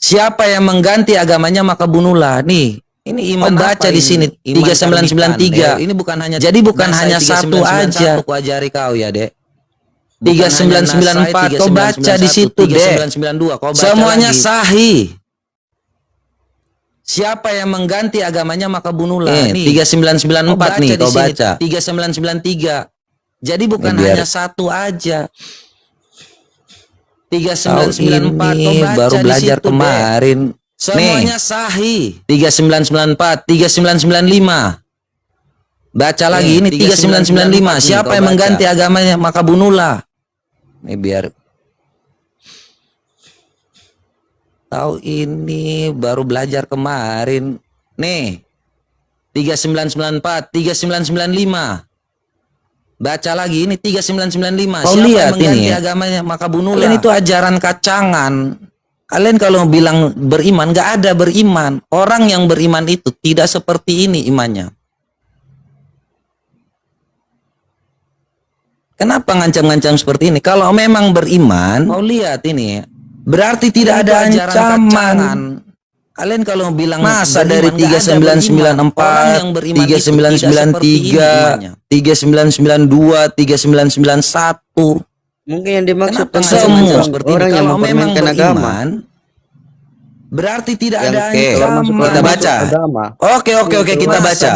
Siapa yang mengganti agamanya maka bunuhlah. Nih, ini iman baca di sini 3993. Ini bukan hanya jadi bukan hanya satu aja. Aku ajari kau ya, Dek. 3994 kau baca di situ, Dek. Semuanya sahih. Siapa yang mengganti agamanya maka bunuhlah. Nih 3994 nih kau baca. 3993. Jadi bukan hanya satu aja. 3994 kau baca baru belajar di situ, kemarin. Semuanya sahih. 3994, 3995. Baca lagi ini 3995. Siapa yang mengganti agamanya maka bunuhlah. Ini biar tahu ini baru belajar kemarin. Nih 3994, 3995. Baca lagi ini 3995. Kau lihat ini agamanya maka bunuhlah. Kalian itu ajaran kacangan. Kalian kalau bilang beriman, nggak ada beriman. Orang yang beriman itu tidak seperti ini imannya. Kenapa ngancam-ngancam seperti ini? Kalau memang beriman, kau lihat ini, berarti tidak ada ancaman. Kalian kalau bilang masa dari 3994, 3993, 3992, 3991. Mungkin yang dimaksud semua seperti orang yang mempermainkan agama. Berarti tidak ada ancaman. Kita baca. Oke, kita baca.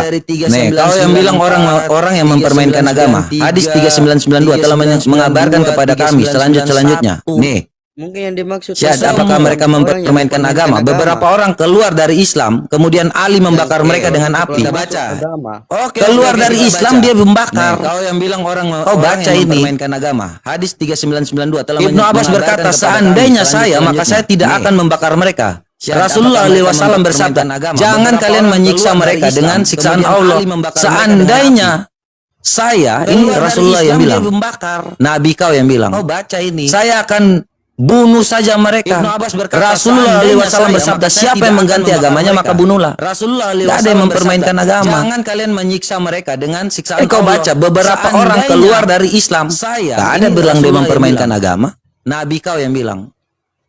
Nih, kau yang bilang orang yang mempermainkan agama. Hadis 3992 telah mengabarkan kepada kami selanjutnya. Nih. Mungkin yang dimaksud apakah mereka mempermainkan agama? Beberapa orang keluar dari Islam, kemudian Ali membakar mereka dengan api. Kita baca. Keluar dari Islam dia membakar. Kau yang bilang kau baca ini mempermainkan agama. Hadis 3992 telah Ibnu Abbas berkata, seandainya saya maka saya tidak akan membakar mereka. Rasulullah SAW bersabda, jangan kalian menyiksa mereka dengan siksaan Allah. Seandainya saya, ini Rasulullah yang bilang, Nabi kau yang bilang, kau baca ini, saya akan bunuh saja mereka. Rasulullah SAW bersabda, siapa yang mengganti agamanya maka bunuhlah. Rasulullah tidak ada yang mempermainkan agama. Jangan kalian menyiksa mereka dengan siksaan Allah. Kau baca beberapa orang keluar dari Islam. Tidak ada bilang dia mempermainkan agama. Nabi kau yang bilang,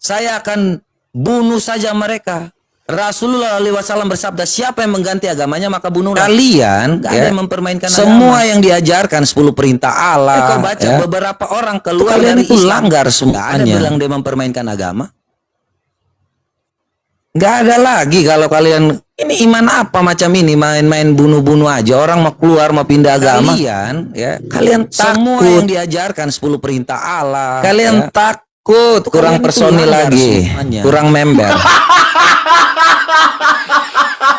saya akan bunuh saja mereka. Rasulullah SAW bersabda, siapa yang mengganti agamanya maka bunuhlah. Kalian gak ada yang mempermainkan semua agama. Yang diajarkan 10 perintah Allah. Kau baca beberapa orang keluar dari Islam langgar semuanya. Gak ada bilang dia mempermainkan agama. Gak ada lagi kalau kalian ini iman apa macam ini, main-main bunuh-bunuh aja. Orang mau keluar mau pindah agama. Kalian semua yang diajarkan 10 perintah Allah. Kalian takut kurang personil lagi, kurang member.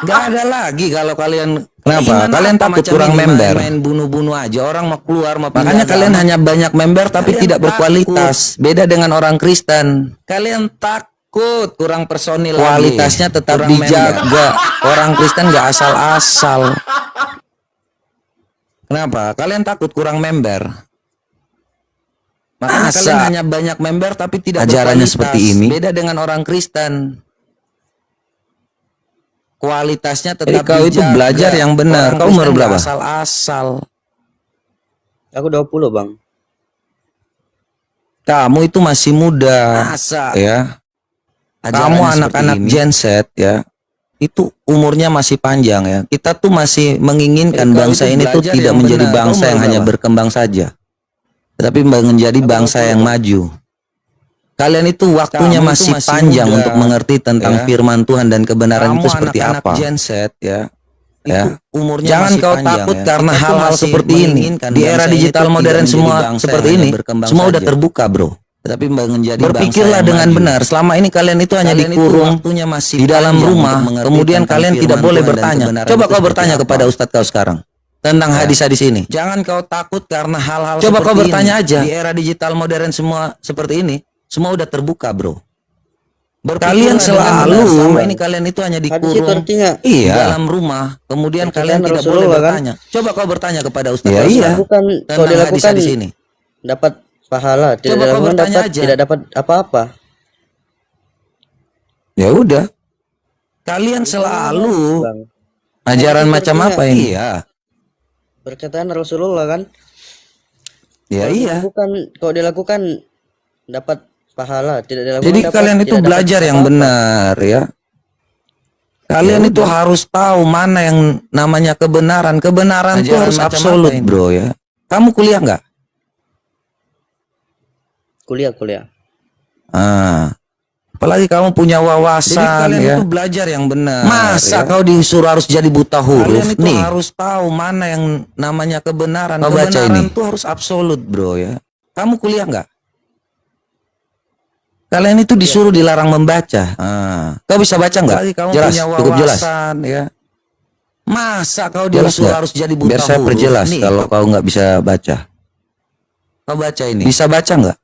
Gak ada lagi kalau kalian kenapa? Kalian takut kurang member. Main bunuh-bunuh aja. Orang mau keluar mau pindah. Makanya kalian hanya banyak member tapi tidak berkualitas. Beda dengan orang Kristen. Kalian takut kurang personil. Kualitasnya tetap dijaga. Orang Kristen gak asal-asal. Kenapa? Kalian takut kurang member. Makanya kalian hanya banyak member tapi tidak ajarannya seperti ini. Beda dengan orang Kristen. Kualitasnya tetap kau itu belajar yang benar. Kau umur berapa? Asal-asal. Aku 20, Bang. Kamu itu masih muda. Ya. Kamu anak-anak Gen Z ya. Itu umurnya masih panjang ya. Kita tuh masih menginginkan bangsa ini tuh tidak menjadi bangsa yang hanya berkembang saja. Tetapi menjadi bangsa yang maju. Kalian itu waktunya masih panjang muda, untuk mengerti tentang firman Tuhan dan kebenaran itu seperti apa. Gen Z ya. Umurnya jangan kau takut karena hal-hal seperti ini. Di era digital modern semua seperti ini, semua udah terbuka, bro. Tetapi menjadi berpikirlah dengan benar. Selama ini kalian itu hanya dikurung di dalam rumah. Kemudian kalian tidak boleh bertanya. Coba kau bertanya kepada ustadz kau sekarang tentang hadis-hadis ini. Jangan kau takut karena hal-hal seperti ini. Coba kau bertanya aja. Di era digital modern semua seperti ini. Semua udah terbuka, bro. Kalian selalu sama ini kalian itu hanya dikurung di dalam rumah. Kemudian kalian tidak boleh bertanya. Coba kau bertanya kepada ustaz. Bukan kalau dilakukan di sini dapat pahala, tidak dapat tidak dapat apa-apa. Ya udah. Kalian selalu ajaran macam apa ini? Iya. Perkataan Rasulullah kan? Ya iya. Bukan kalau dilakukan dapat pahala, tidak dilakukan Jadi dapat, kalian itu tidak dapat belajar yang apa-apa. benar ya. Kalian itu harus tahu mana yang namanya kebenaran. Kebenaran itu harus absolut, bro ya. Kamu kuliah nggak? Kuliah. Apalagi kamu punya wawasan. Jadi kalian itu belajar yang benar. Masa kau disuruh harus jadi buta huruf? Kalian itu harus tahu mana yang namanya kebenaran. Kebenaran itu harus absolut, bro ya. Kamu kuliah nggak? Kalian itu disuruh dilarang membaca. Kau bisa baca nggak? Jelas, cukup jelas. Ya. Masa kau disuruh harus jadi buta huruf? Biar saya perjelas kalau kau nggak bisa baca. Kau baca ini. Bisa baca nggak?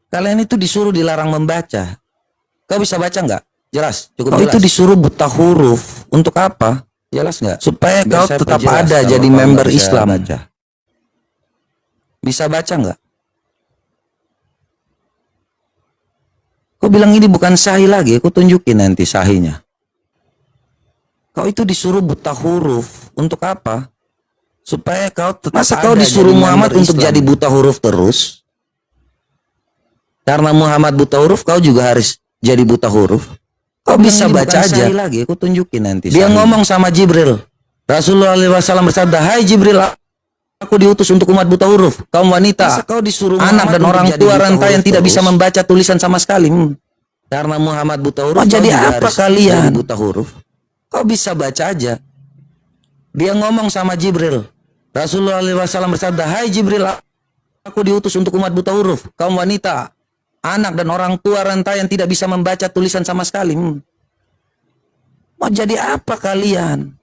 Kalian itu disuruh dilarang membaca. Kau bisa baca nggak? Jelas, cukup jelas. Kau itu disuruh buta huruf. Untuk apa? Jelas nggak? Supaya kau tetap ada jadi member Islam. Baca. Bisa baca nggak? Kau bilang ini bukan sahih lagi, aku tunjukin nanti sahihnya. Kau itu disuruh buta huruf. Untuk apa? Supaya kau tetap Masa kau disuruh Muhammad untuk jadi buta huruf terus? Karena Muhammad buta huruf, kau juga harus jadi buta huruf. Kau bisa baca aja. Lagi, aku tunjukin nanti. Dia ngomong sama Jibril. Rasulullah SAW bersabda, "Hai Jibril, aku diutus untuk umat buta huruf, kaum wanita, kau disuruh anak dan orang tua rantai yang tidak bisa membaca tulisan sama sekali." Karena Muhammad buta huruf, jadi apa kalian buta huruf? Kau bisa baca aja. Dia ngomong sama Jibril. Rasulullah SAW bersabda, "Hai Jibril, aku diutus untuk umat buta huruf, kaum wanita, anak dan orang tua rantai yang tidak bisa membaca tulisan sama sekali." Mau jadi apa kalian?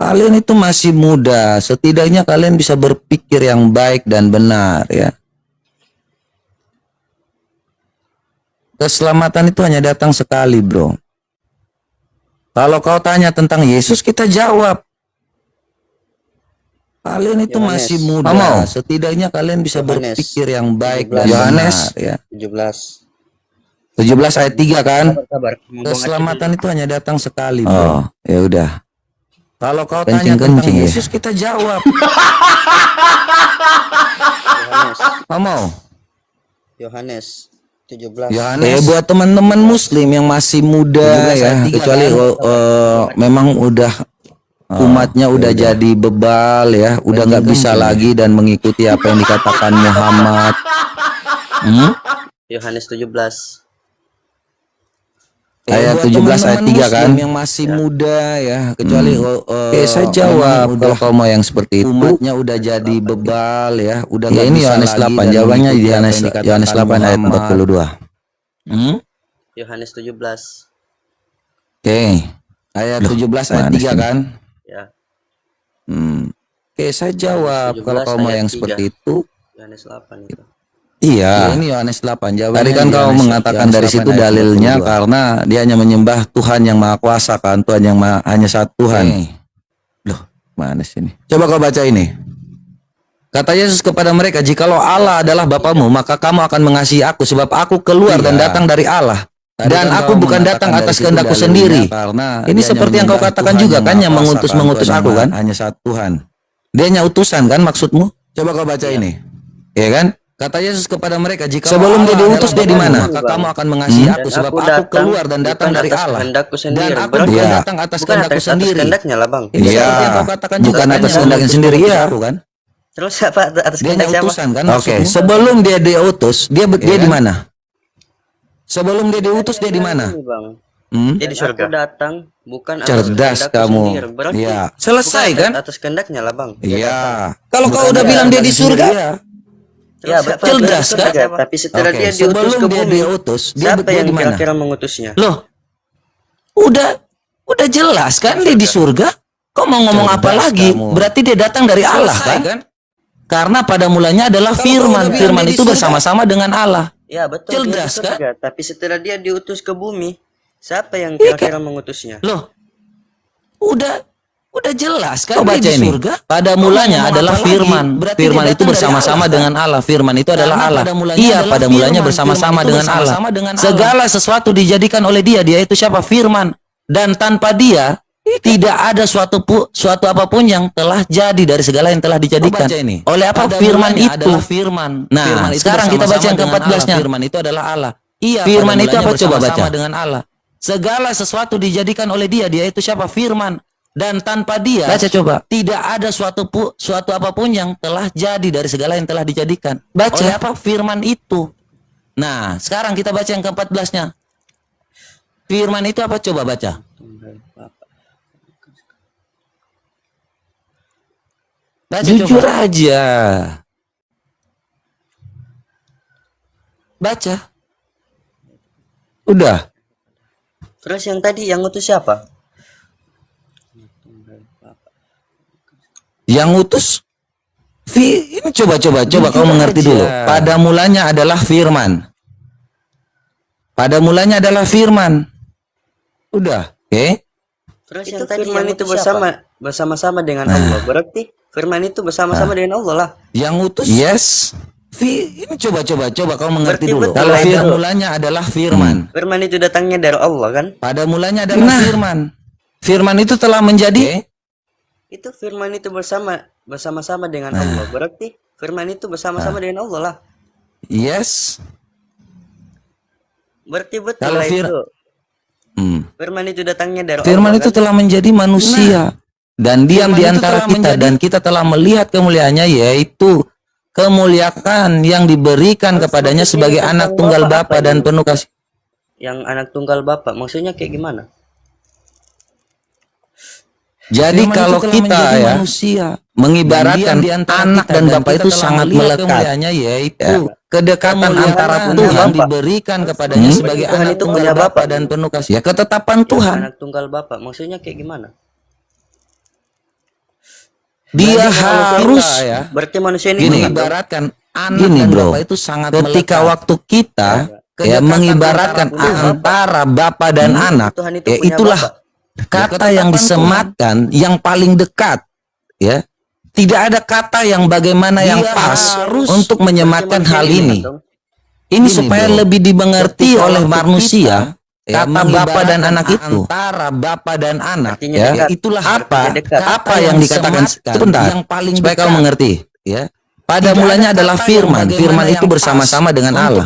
Kalian itu masih muda, setidaknya kalian bisa berpikir yang baik dan benar ya. Keselamatan itu hanya datang sekali, bro. Kalau kau tanya tentang Yesus, kita jawab. Kalian itu masih muda, setidaknya kalian bisa berpikir yang baik dan benar ya. 17 ayat 3 kan? Keselamatan itu hanya datang sekali, bro. Oh, ya udah. Kalau kau tanya tentang Yesus, kita jawab. Yohanes 17. Buat teman-teman Muslim yang masih muda ya, kecuali memang udah umatnya udah jadi bebal ya, udah nggak bisa lagi dan mengikuti apa yang dikatakan Muhammad. Yohanes 17. Ayat 17 ayat 3 kan? Yang masih muda ya, kecuali saya jawab kalau kau mau yang seperti itu. Umatnya udah jadi bebal ya, udah ya, ini Yohanes 8, jawabannya di Yohanes 8 ayat 42. Yohanes 17. Oke. Ayat 17 ayat 3 kan? Ya. Oke, saya jawab kalau kau mau yang seperti itu. Yohanes 8 itu. Iya, ini Yohanes 8. Tadi kan kau mengatakan dari situ dalilnya karena dia hanya menyembah Tuhan yang Maha Kuasa kan, Tuhan yang hanya satu Tuhan. Loh, mana sini? Coba kau baca ini. Kata Yesus kepada mereka, "Jikalau Allah adalah Bapamu, maka kamu akan mengasihi aku sebab aku keluar dan datang dari Allah. Dan aku bukan datang atas kehendakku sendiri." Ini seperti yang kau katakan juga kan, yang mengutus aku kan? Hanya satu Tuhan. Dia hanya utusan kan maksudmu? Coba kau baca ini. Ya kan? Kata Yesus kepada mereka, "Jika sebelum dia diutus dia di mana? Maka kamu akan mengasihi aku sebab aku keluar dan datang dari Allah. Dan aku bukan datang atas kehendakku sendiri." Iya, bukan atas kehendaknya sendiri ya. Terus siapa atas kehendak siapa? Utusan kan? Oke, Maksudmu? sebelum dia diutus, dia di mana? Sebelum dia diutus dia di mana? Dia di surga. Aku datang bukan atas cerdas kamu. Berarti ya, selesai kan? Atas kehendaknya lah, Bang. Iya. Kalau kau udah bilang dia di surga, ya, cerdas kan? Tapi setelah dia diutus ke bumi, siapa yang kira-kira mengutusnya? Loh, udah jelas kan dia di surga. Kau mau ngomong apa lagi? Berarti dia datang dari Allah kan? Karena pada mulanya adalah firman. Firman itu bersama-sama dengan Allah. Ya betul. Cerdas kan? Tapi setelah dia diutus ke bumi, siapa yang kira-kira mengutusnya? Loh, udah jelas kan? Kau baca di surga. Pada mulanya adalah firman. Firman itu bersama-sama dengan Allah. Firman itu adalah Allah. Iya, pada mulanya bersama-sama dengan Allah. Segala sesuatu dijadikan oleh Dia. Dia itu siapa? Firman. Dan tanpa Dia, Tidak ada suatu apapun yang telah jadi dari segala yang telah dijadikan. Oleh apa? Firman itu. Firman. Nah, firman sekarang kita baca yang ke-14-nya. Firman itu adalah Allah. Iya, firman itu apa? Coba baca. Dengan Allah. Segala sesuatu dijadikan oleh Dia. Dia itu siapa? Firman. Dan tanpa Dia, baca coba. Tidak ada suatu apapun yang telah jadi dari segala yang telah dijadikan. Baca. Oleh apa? Firman itu. Nah, sekarang kita baca yang ke-14-nya. Firman itu apa? Coba baca. Baca, jujur coba aja. Baca. Udah. Terus yang tadi yang utus siapa? Yang utus ini coba kau mengerti dulu. Pada mulanya adalah firman. Pada mulanya adalah firman. Udah, oke? Terus yang tadi firman itu bersama-sama dengan Allah. Berarti firman itu bersama-sama dengan Allah lah. Yang utus, yes. Ini coba kau mengerti dulu. Kalau mulanya adalah firman. Firman itu datangnya dari Allah kan? Pada mulanya adalah firman. Firman itu telah menjadi. Itu firman itu bersama-sama dengan Allah. Berarti firman itu bersama-sama dengan Allah lah. Yes. Berarti betul kalau itu. Firman itu datangnya dari firman Allah. Itu kan? Telah menjadi manusia dan diam di antara kita dan kita telah melihat kemuliaannya, yaitu kemuliaan yang diberikan kepadanya sebagai anak tunggal Bapa dan penuh kasih. Yang anak tunggal Bapa maksudnya kayak gimana? Jadi kalau kita ya manusia mengibaratkan anak dan Bapa itu sangat melekat, yaitu kedekatan antara Tuhan diberikan kepadanya sebagai anak tunggal Bapa dan penuh kasih. Ya, ketetapan Tuhan. Anak tunggal Bapa maksudnya kayak gimana? Dia harus berarti manusia ini mengibaratkan anak dan Bapa itu sangat melekat. Ketika waktu kita mengibaratkan antara Bapa dan anak, ya itulah kata yang disematkan yang paling dekat, ya. Tidak ada kata yang bagaimana yang pas untuk menyematkan hal ini. Ini supaya lebih dimengerti oleh manusia, kata Bapa dan anak itu. Antara Bapa dan anak, ya, itulah apa yang dikatakan sebentar supaya kau mengerti, ya. Pada mulanya adalah firman. Firman itu bersama-sama dengan Allah.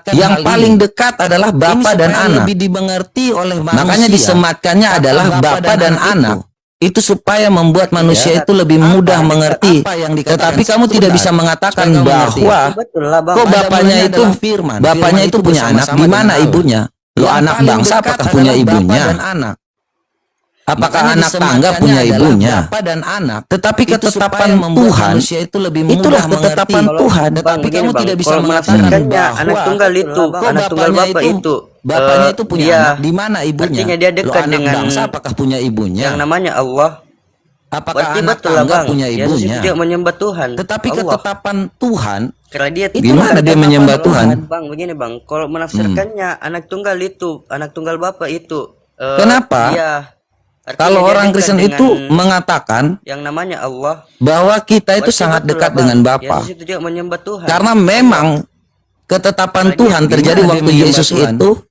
Yang paling dekat adalah Bapa dan anak. Lebih dimengerti oleh manusia. Makanya disematkannya adalah Bapa dan anak. Itu supaya membuat manusia itu lebih mudah mengerti. Tetapi kamu tidak bisa mengatakan bahwa kok bapaknya itu firman. Bapaknya itu punya anak, di mana ibunya? Lo anak bangsa apakah punya ibunya? Apakah anak tangga punya ibunya? Bapa dan anak. Tetapi ketetapan Tuhan itu lebih mudah itulah ketetapan Tuhan. Tetapi kamu tidak bisa mengatakan anak tunggal itu, anak tunggal Bapa itu. Bapaknya itu punya anak, di mana ibunya? Artinya dia dekat dengan bangsa, apakah punya ibunya? Yang namanya Allah. Apakah anak tangga punya ibunya? Dia menyembah Tuhan. Tetapi ketetapan Tuhan, karena dia gimana dia menyembah Tuhan? Bang, begini Bang, kalau menafsirkannya anak tunggal itu, anak tunggal Bapa itu. Kenapa? Kalau orang Kristen itu mengatakan yang namanya Allah, bahwa kita itu sangat dekat dengan Bapa. Karena memang ketetapan Tuhan terjadi waktu Yesus itu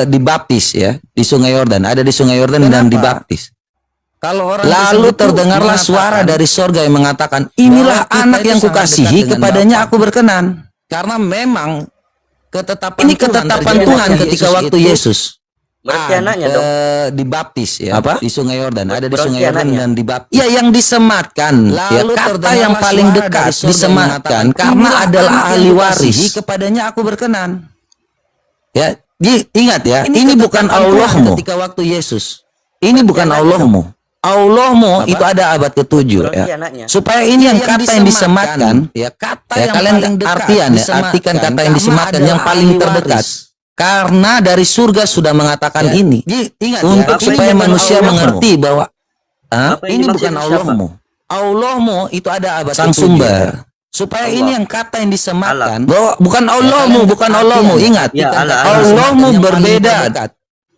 dibaptis, ya, di Sungai Yordan. Ada di Sungai Yordan dan dibaptis. Lalu terdengarlah suara dari sorga yang mengatakan, inilah anak yang kukasihi, kepadanya aku berkenan. Karena memang ketetapan Tuhan ketika waktu Yesus berarti anaknya dong dibaptis, ya, apa? Di Sungai Yordan. Ada di Sungai Yordan dan dibaptis. Ya, yang disematkan, lalu ya, kata yang paling dekat disematkan karena adalah ahli waris, kepadanya aku berkenan. Ya, ingat ya, ini bukan Allahmu ketika waktu Yesus. Ini bukan Allahmu. Allahmu itu ada abad ke-7, ya. Supaya ini yang kata yang disematkan, ya, kata yang kalian artian, ya, artikan kata yang disematkan yang paling terdekat. Karena dari surga sudah mengatakan ini. Ingat untuk ya, supaya manusia mengerti bahwa ini bukan Allahmu. Allahmu itu ada abad sang sumber. Supaya Allah. Ini yang kata yang disematkan bahwa bukan Allahmu, bukan Allahmu. Ingat, ya, Allahmu berbeda.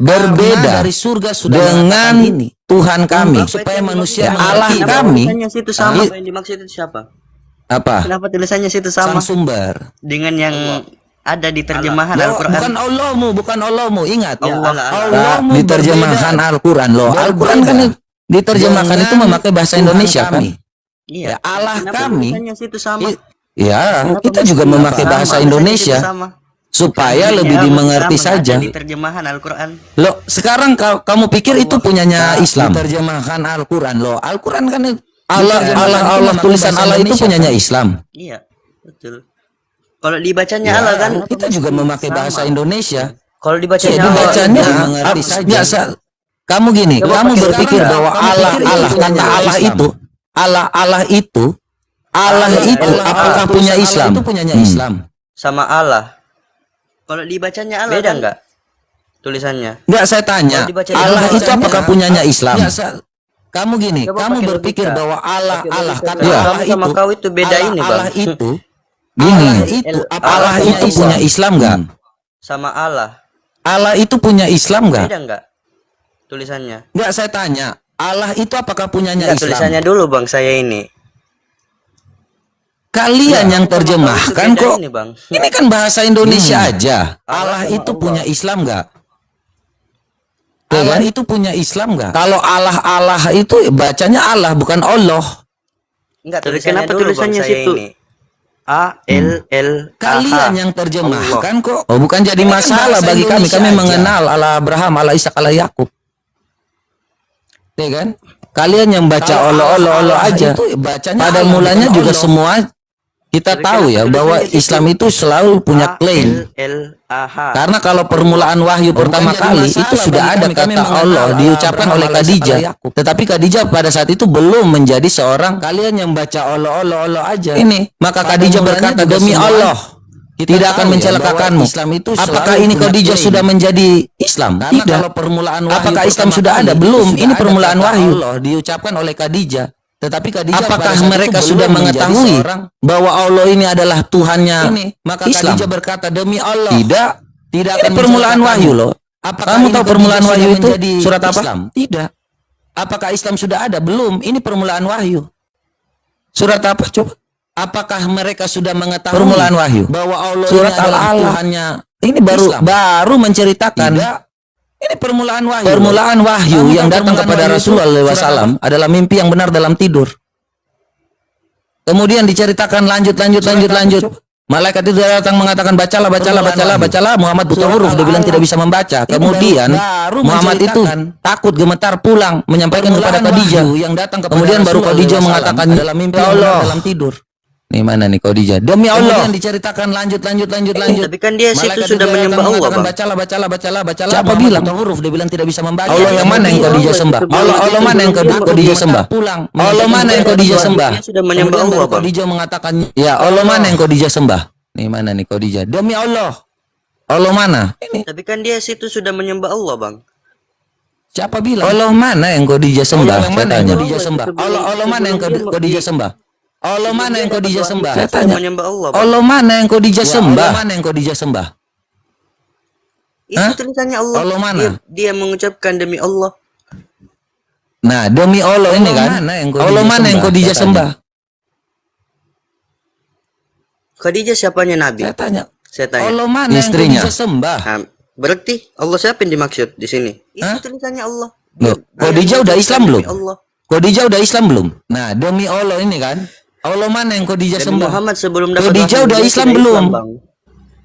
Berbeda dari surga sudah dengan ini. Tuhan kami, supaya manusia Allah kami. Situ sama, apa yang dimaksud itu siapa? Apa? Kenapa tulisannya situ sama? Sang sumber. Dengan yang ada di terjemahan Loh, Al-Quran. bukan Allahmu, ingat. Ya, Allah. Allahmu di terjemahan Al-Quran loh. Al-Quran kan diterjemahkan itu memakai bahasa Indonesia kan? Iya. Ya, Allah Kenapa kami. tulisannya situ sama? Ya, Kenapa kita juga mesti memakai sama? bahasa Bahasanya Indonesia situ sama. supaya Artinya lebih mesti dimengerti sama, saja. ada di terjemahan Al-Quran. Loh, sekarang kamu pikir itu punyanya Islam? Diterjemahkan Terjemahan Al-Quran loh. Al-Quran kan Allah tulisan Allah itu punyanya Islam. Iya, betul. Kalau dibacanya Ya, Allah kan kita juga memakai bahasa Indonesia. Kalau Ya, dibacanya Allah dibacanya dimengerti biasa. Kamu gini, kamu berpikir bahwa Allah kata Allah itu apakah punya Islam? Itu punyanya Islam. sama Allah. Kalau dibacanya Allah beda enggak? Tulisannya. Enggak, saya tanya. Allah itu apakah punyanya Islam? Kamu gini, kamu berpikir bahwa Allah kata Allah sama itu kau itu beda ini, Bang. Allah itu gini, Allah itu punya Islam enggak? Sama Allah. Allah itu punya Islam enggak? Beda enggak? Tulisannya. Enggak, saya tanya. Allah itu apakah punyanya Enggak, Islam? tulisannya dulu, Bang, saya ini. Kalian yang terjemahkan beda kok. ini, Bang. Ini kan bahasa Indonesia aja. Allah itu punya Islam enggak? Allah itu punya Islam enggak? Kalau Allah itu bacanya Allah bukan Allah. Enggak, tulisannya dulu, tulisannya Bang, situ. Ini. Kalian yang terjemahkan kok. Oh, bukan jadi masalah bagi kami. Kami mengenal Allah Abraham, Allah Ishak, Allah Yakub. Ya kan? Kalian yang baca Allah aja. Pada mulanya juga semua kita tahu ya bahwa Islam itu selalu punya klaim. Karena kalau permulaan wahyu pertama kali itu sudah ada kata Allah diucapkan oleh Khadijah. Tetapi Khadijah pada saat itu belum menjadi seorang. Kalian yang baca Allah aja. Ini, maka Khadijah berkata, demi Allah tidak akan mencelakakanmu. Apakah ini Khadijah sudah menjadi Islam? Tidak. Kalau permulaan wahyu apakah Islam sudah ada? Belum. Ini permulaan wahyu Allah diucapkan oleh Khadijah. Tetapi Khadijah apakah mereka sudah mengetahui bahwa Allah ini adalah Tuhannya maka Islam? Khadijah berkata, demi Allah. Tidak akan permulaan wahyu loh. Kamu tahu permulaan wahyu itu surat apa? Islam? Tidak. Apakah Islam sudah ada? Belum. Ini permulaan wahyu. Surat apa? Coba. Apakah mereka sudah mengetahui permulaan wahyu bahwa Allah surat Al-Tuhannya? Ini baru menceritakan. Tidak. Ini permulaan wahyu. Permulaan wahyu yang datang kepada Rasulullah SAW adalah mimpi yang benar dalam tidur. Kemudian diceritakan lanjut. Malaikat itu datang mengatakan bacalah Muhammad buta huruf, dia bilang tidak bisa membaca. Kemudian Muhammad itu takut gemetar pulang menyampaikan kepada Khadijah. Kemudian baru Khadijah mengatakan dalam mimpi Allah dalam tidur. Nih mana nih Khadijah? Demi Allah. Kemudian diceritakan lanjut. Tapi kan dia situ sudah menyembah Allah, Bang. Bacalah. Siapa bilang? Huruf dia bilang tidak bisa membaca. Allah yang mana yang Khadijah sembah? Allah mana yang Khadijah sembah? Allah mana yang Khadijah sembah? Dia sudah menyembah Allah, Bang. Khadijah mengatakan, ya Allah mana yang Khadijah sembah? Nih mana nih Khadijah? Demi Allah. Allah mana? Ini. Tapi kan dia situ sudah menyembah Allah, Bang. Siapa bilang? Allah mana yang Khadijah sembah? Saya tanya. Allah mana yang Khadijah sembah? Allah mana yang Khadijah sembah? Saya tanya. Allah mana yang Khadijah sembah? Allah mana yang Khadijah sembah? Itu tulisannya Allah. Allah mana? Dia mengucapkan demi Allah. Nah, demi Allah ini kan. Allah mana yang Khadijah sembah? Khadijah siapanya Nabi? Saya tanya. Allah mana istrinya? Yang Khadijah sembah? Nah, berarti Allah siapa yang dimaksud di sini? Itu tulisannya Allah. Khadijah udah Islam belum? Khadijah udah Islam belum? Nah, demi Allah ini kan. Allah mana yang Khadijah sembah? Muhammad sebelum dapat Khadijah udah Islam belum?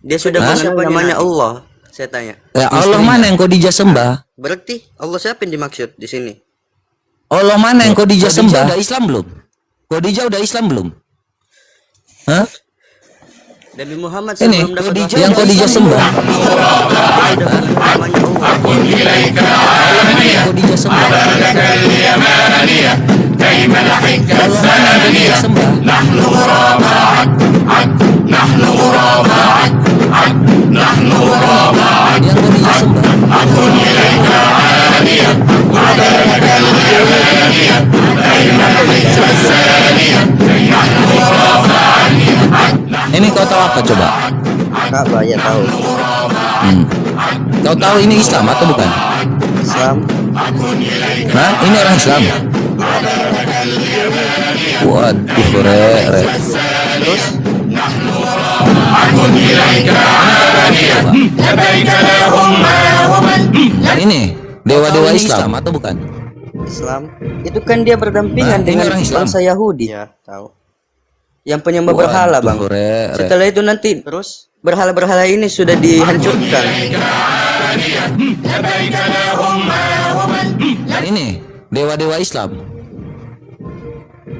Dia sudah mengenal namanya Allah. Saya tanya. Ya, Allah mana yang Khadijah sembah? Berarti Allah siapa yang dimaksud di sini? Allah mana yang Khadijah sembah? Udah Islam belum? Khadijah udah Islam belum? Hah? Nabi Muhammad sebelum dapat wahyu yang Khadijah sembah. Khadijah sembah. كيما لحقت الثانية نحن غرابة نحن غرابة نحن غرابة أكن إليك عالية وعدلك اليمانية كيما لحقت الثانية نحن غرابة Ini kau tahu apa coba? Apa ya tahu? Kau tahu ini Islam atau bukan? Islam. Nah, ini orang Islam. Waduh, Terus? ini Ini dewa-dewa Islam atau bukan? Islam itu kan dia berdampingan Nah, ini dengan orang Islam. bangsa Yahudi. Ya, tahu. Yang penyembah berhala, Bang. Setelah itu nanti terus berhala-berhala ini sudah dihancurkan. Ini dewa-dewa Islam.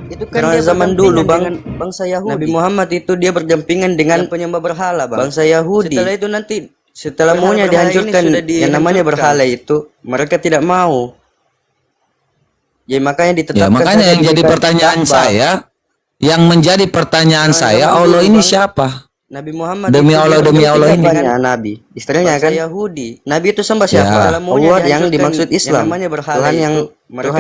Itu kan dia zaman dulu, Bang, bangsa Yahudi. Nabi Muhammad itu dia berdampingan dengan penyembah berhala, Bang. Bangsa Yahudi. Setelah itu nanti setelah maunya dihancurkan yang namanya berhala itu, mereka tidak mau. Ya makanya ditetapkan. Ya makanya yang jadi pertanyaan saya, yang menjadi pertanyaan saya, Allah ini siapa? Nabi Muhammad Demi Allah ini Nabi, istilahnya kan Yahudi. Nabi itu sembah siapa? Allah yang dimaksud Islam. Namanya berhala Tuhan yang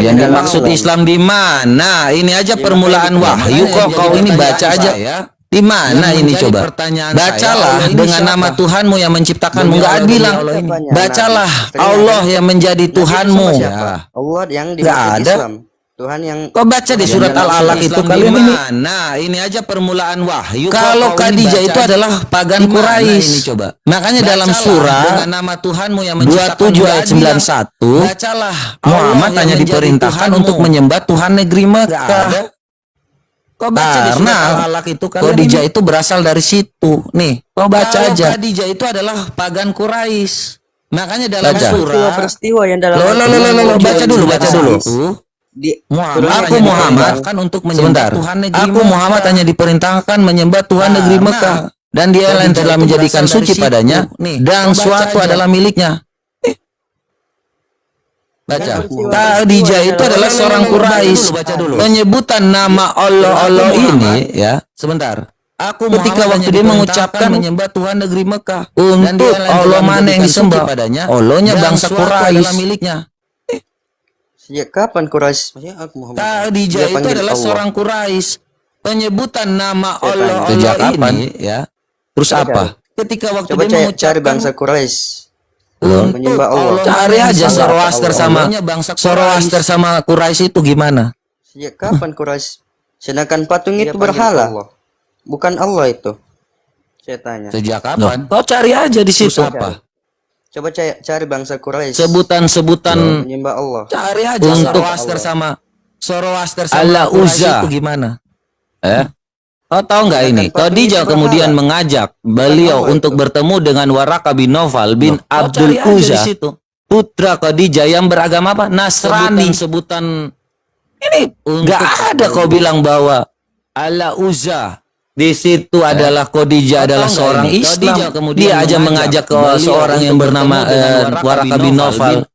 yang dimaksud Islam di mana? Ini aja permulaan wahyu kok kau ini baca aja. Di mana ini coba? Bacalah dengan nama Tuhanmu yang menciptakanmu. Enggak bilang bacalah Allah yang menjadi Tuhanmu. Allah yang dimaksud Islam. Tuhan yang kau baca di surat Al-Alaq itu kalian ini. Nah, ini aja permulaan wahyu. Kalau Khadijah itu adalah pagan Quraisy. Coba. Makanya dalam surah dengan nama Tuhanmu yang 27 ayat 91, bacalah Muhammad hanya diperintahkan untuk menyembah Tuhan negeri Mekah. Kau baca di surat Al-Alaq itu Khadijah itu berasal dari situ. Nih, kau baca aja. Khadijah itu adalah pagan Quraisy. Makanya dalam surah peristiwa yang dalam baca dulu. Aku Muhammad kan untuk menyembah Tuhan negeri Aku Muhammad hanya diperintahkan menyembah Tuhan negeri Mekah dan dia lain telah menjadikan suci padanya dan suatu adalah miliknya. Baca. Khadijah itu adalah seorang Quraisy. Penyebutan nama Allah ini ya. Sebentar. Ketika waktu dia mengucapkan menyembah Tuhan negeri Mekah untuk Allah mana yang disembah padanya, Allahnya bangsa Quraisy miliknya. Sejak kapan Quraisy? Khadijah itu adalah seorang Quraisy. Penyebutan nama Allah sejak kapan? Ya. Terus apa? Ketika waktu dia mengucapkan bangsa Quraisy menyembah Allah. Cari aja Zoroaster sama Quraisy itu gimana? Sejak kapan Quraisy? Sedangkan patung itu berhala. Bukan Allah itu. Saya tanya. Sejak kapan? Kau cari aja di situ apa? Coba cari bangsa Quraisy. Sebutan menyembah Allah. Cari aja Zoroaster sama Al-Uzza itu gimana? Kau tahu nggak ini? Khadijah kemudian mengajak beliau untuk bertemu dengan Waraka bin Nawfal bin Abdul Uzza, putra Khadijah yang beragama apa? Nasrani. Sebutan ini nggak ada kau bilang bahwa Al-Uzza di situ adalah Khadijah adalah seorang Islam. Dia aja mengajak ke seorang yang bernama Waraka bin Nawfal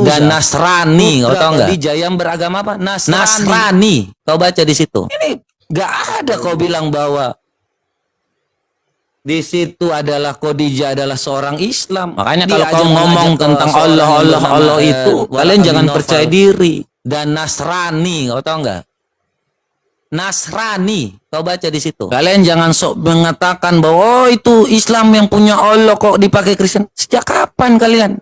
dan Nasrani. Kau tahu nggak? Khadijah yang beragama apa? Nasrani. Kau baca di situ. Ini nggak ada kau bilang bahwa di situ adalah Khadijah adalah seorang Islam. Makanya kalau kau ngomong tentang Allah itu, kalian jangan percaya diri. Dan Nasrani, kau tahu nggak? Nasrani, kau baca di situ. Kalian jangan sok mengatakan bahwa itu Islam yang punya Allah kok dipakai Kristen. Sejak kapan kalian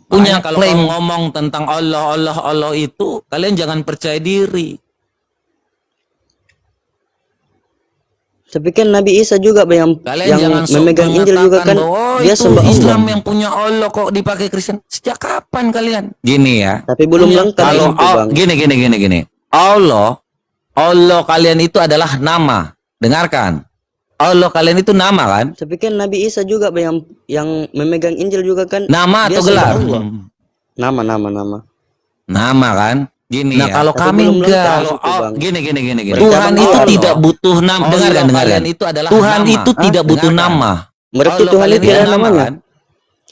punya klaim ngomong tentang Allah itu? Kalian jangan percaya diri. Tapi kan Nabi Isa juga yang memegang Injil juga kan dia sembah Islam yang punya Allah kok dipakai Kristen. Sejak kapan kalian? Gini ya. Tapi belum lengkap. Kalau gini. Allah kalian itu adalah nama. Dengarkan. Allah kalian itu nama kan? Tapi kan Nabi Isa juga yang memegang Injil juga kan. Nama atau gelar? Nama. Nama kan? Gini nah, ya. Kalau kami enggak. Gini. Tuhan itu tidak butuh nama. Dengarkan. Tuhan itu tidak butuh nama. Berarti Tuhan itu ada namanya.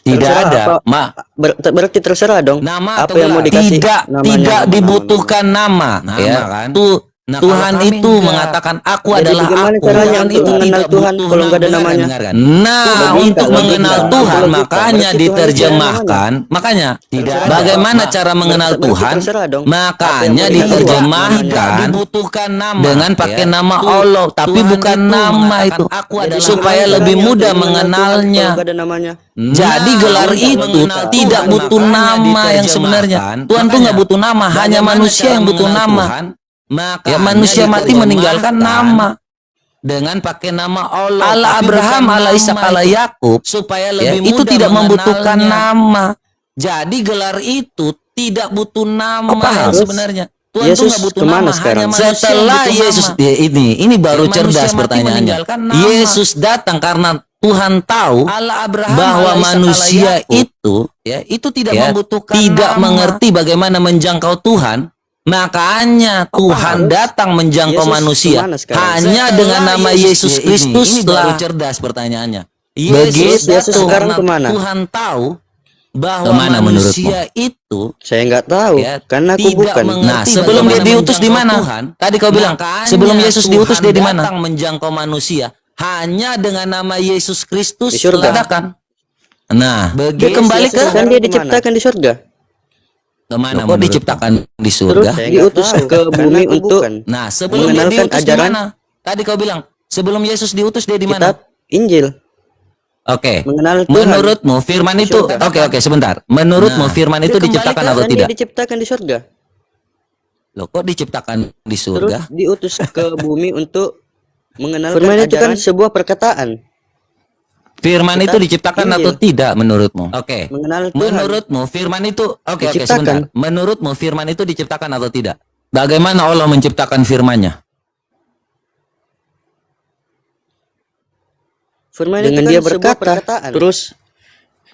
Tidak ada. Berarti terserah dong. Nama apa yang mau dikasih? Tidak dibutuhkan nama. Ya kan? Tuhan itu mengatakan aku adalah aku. Tuhan itu mengenal Tuhan kalau nggak ada namanya. Nah, untuk mengenal Tuhan makanya diterjemahkan. Makanya bagaimana cara mengenal Tuhan? Makanya diterjemahkan dengan pakai nama Allah, tapi bukan nama itu, supaya lebih mudah mengenalnya. Jadi gelar itu tidak butuh nama yang sebenarnya. Tuhan tuh nggak butuh nama, hanya manusia yang butuh nama. Ya manusia mati meninggalkan nama. dengan pakai nama Allah. Allah Abraham, Allah Ishak, Allah Yakub, supaya lebih mudah itu tidak membutuhkan nama. Jadi gelar itu tidak butuh nama sebenarnya. Tuhan Yesus nggak butuh kemana nama, sekarang? Setelah Yesus ini baru cerdas pertanyaannya. Yesus datang karena Tuhan tahu bahwa manusia itu tidak membutuhkan tidak mengerti bagaimana menjangkau Tuhan. Makanya Tuhan datang menjangkau manusia hanya dengan nama Yesus Kristus. Baru cerdas pertanyaannya. Begitu sekarang kemana? Tuhan tahu bahwa manusia itu saya nggak tahu karena aku bukan. Nah, sebelum dia diutus di mana? Tadi kau bilang sebelum Yesus diutus dia di mana? Datang menjangkau manusia hanya dengan nama Yesus Kristus. Di surga. Nah, dia kembali ke kan dia diciptakan di surga. Kemana? Kok diciptakan di surga? Terus diutus ke bumi untuk nah, sebelum dia diutus di mana? Tadi kau bilang sebelum Yesus diutus dia di mana? Kitab Injil. Oke. Mengenal Tuhan. Menurutmu firman itu oke, sebentar. Menurutmu firman itu diciptakan atau tidak? Dia diciptakan di surga. Loh, kok diciptakan di surga? Terus diutus ke bumi untuk mengenalkan firman itu kan sebuah perkataan. Firman itu diciptakan atau tidak menurutmu? Oke. Mengenal Tuhan. Menurutmu firman itu oke, sebentar. Menurutmu firman itu diciptakan atau tidak? Bagaimana Allah menciptakan firman-Nya? Firman dengan dia berkata, terus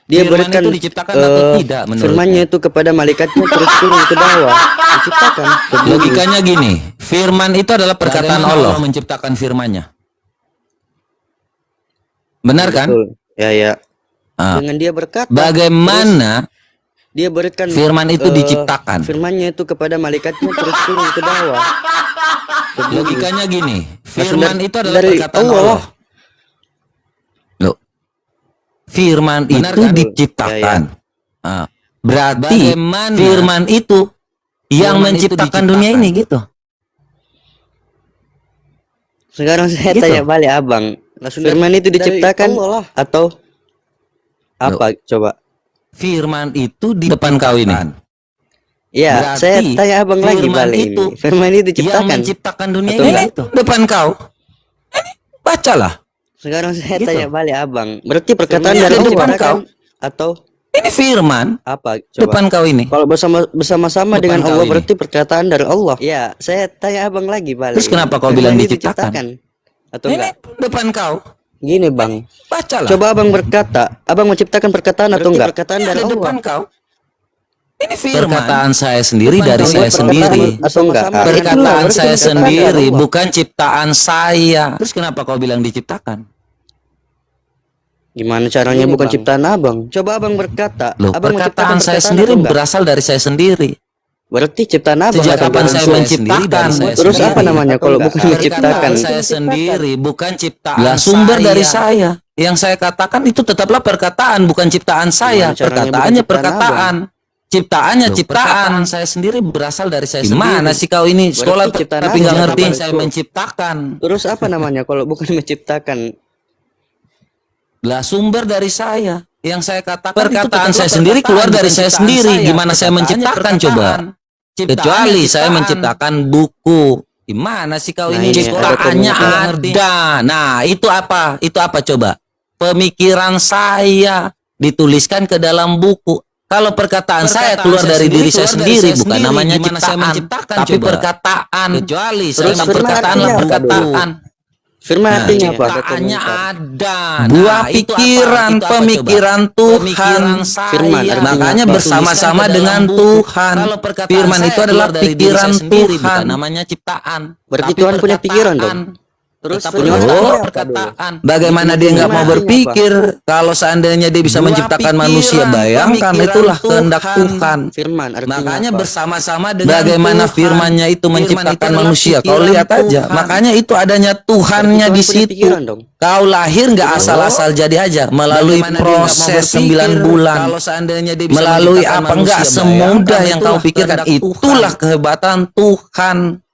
dia berikan itu diciptakan atau tidak firman-Nya itu kepada malaikatnya, terus turun ke bawah diciptakan. Logikanya gini, firman itu adalah perkataan Allah menciptakan firman-Nya. Benar kan? Ya. Dengan dia berkata, bagaimana dia berikan firman itu diciptakan? Firman-Nya itu kepada malaikatnya, terus turun ke bawah. Logikanya gini, firman itu adalah perkataan Allah. Loh, firman itu diciptakan. Berarti firman itu yang menciptakan dunia ini gitu. Sekarang saya tanya balik abang, firman itu diciptakan atau apa? Coba. Firman itu di depan kau ini. Ya, saya tanya abang lagi balik ini. Firman itu diciptakan. Yang menciptakan dunia ini itu depan kau. Ini bacalah. Sekarang saya tanya balik abang, berarti perkataan dari depan kau atau ini firman apa? Coba. Depan kau ini. Kalau bersama-sama dengan Allah berarti perkataan dari Allah. Ya, saya tanya abang lagi balik. Terus kenapa kau bilang diciptakan? Atau ini enggak? Depan kau. Gini bang, bacalah. Coba abang berkata, abang menciptakan perkataan atau enggak? Perkataan dari Allah. Depan kau. Ini firman. Perkataan saya sendiri dari saya sendiri. Atau enggak? Perkataan saya sendiri, bukan ciptaan saya. Terus kenapa kau bilang diciptakan? Gimana caranya bukan ciptaan abang? Coba abang berkata. Loh, abang perkataan saya sendiri berasal dari saya sendiri. Berarti ciptaan abang. Sejak kapan saya menciptakan? Terus apa namanya kalau bukan menciptakan? Saya sendiri bukan ciptaan. Lah, sumber dari saya. Yang saya katakan itu tetaplah perkataan, bukan ciptaan saya. Perkataannya perkataan. Ciptaannya ciptaan. Saya sendiri berasal dari saya sendiri. Gimana sih kau ini sekolah tapi nggak ngerti saya menciptakan? Terus apa namanya kalau bukan menciptakan? Lah, sumber dari saya. Yang saya katakan perkataan saya sendiri keluar dari saya sendiri. Gimana saya menciptakan coba? Kecuali saya menciptakan buku. Gimana sih kau ini? Ciptaannya ada. Nah, itu apa? Itu apa coba? Pemikiran saya dituliskan ke dalam buku. Kalau perkataan saya keluar dari diri saya sendiri, bukan namanya ciptaan, tapi perkataan. Kecuali saya perkataan lah perkataan. Firman artinya apa? Ciptaannya ada. Buah pikiran, pemikiran Tuhan. Firman makanya bersama-sama dengan Tuhan. Firman itu adalah pikiran Tuhan. Namanya ciptaan. Berarti Tuhan punya pikiran dong. Terus perkataan. Bagaimana dia nggak mau berpikir kalau seandainya dia bisa menciptakan manusia? Bayangkan, itulah kehendak Tuhan. Firman makanya bersama-sama dengan bagaimana firman-Nya itu menciptakan manusia. Kau lihat aja. Makanya itu adanya Tuhannya di situ. Kau lahir nggak asal-asal jadi aja, melalui proses 9 bulan. Kalau seandainya dia bisa melalui apa enggak semudah yang kau pikirkan. Itulah kehebatan Tuhan.